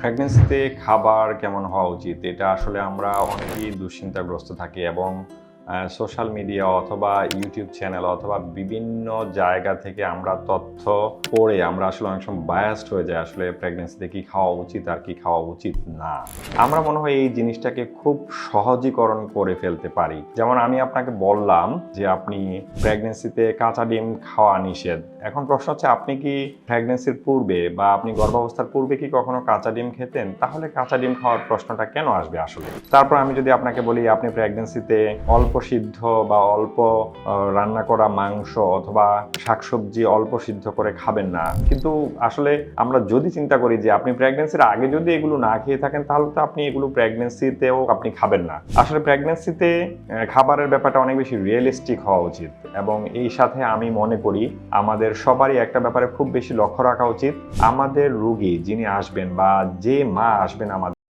প্রেগন্যান্সিতে খাবার কেমন হওয়া উচিত এটা আসলে আমরা অনেকেই দুশ্চিন্তাগ্রস্ত থাকি এবং সোশ্যাল মিডিয়া অথবা ইউটিউব চ্যানেল অথবা বিভিন্ন জায়গা থেকে আমরা তথ্য পড়ে আমরা আসলে অনেক সময় বায়াসড হয়ে যায় আসলে প্রেগন্যান্সিতে কি খাওয়া উচিত আর কি খাওয়া উচিত না। আমরা মনে হয় এই জিনিসটাকে খুব সহজীকরণ করে ফেলতে পারি। যেমন আমি আপনাকে বললাম যে আপনি প্রেগন্যান্সিতে কাঁচা ডিম খাওয়া নিষেধ। এখন প্রশ্ন হচ্ছে আপনি কি প্রেগন্যান্সির পূর্বে বা আপনি গর্ভাবস্থার পূর্বে কি কখনো কাঁচা ডিম খেতেন? তাহলে কাঁচা ডিম খাওয়ার প্রশ্নটা কেন আসবে আসলে? তারপর আমি যদি আপনাকে বলি আপনি প্রেগন্যান্সিতে অল্প সিদ্ধ বা অল্প রান্না করা মাংস অথবা শাকসবজি অল্প সিদ্ধ করে খাবেন না, কিন্তু আসলে আমরা যদি চিন্তা করি যে আপনি প্রেগন্যান্সির আগে যদি এগুলো না খেয়ে থাকেন তাহলে তো আপনি এগুলো প্রেগন্যান্সিতেও আপনি খাবেন না। আসলে প্রেগন্যান্সিতে খাবারের ব্যাপারটা অনেক বেশি রিয়েলিস্টিক হওয়া উচিত এবং এই সাথে আমি মনে করি আমাদের সবারই একটা ব্যাপারে খুব বেশি লক্ষ্য রাখা উচিত। আমাদের রোগী যিনি আসবেন বা যে মা আসবেন আমাদের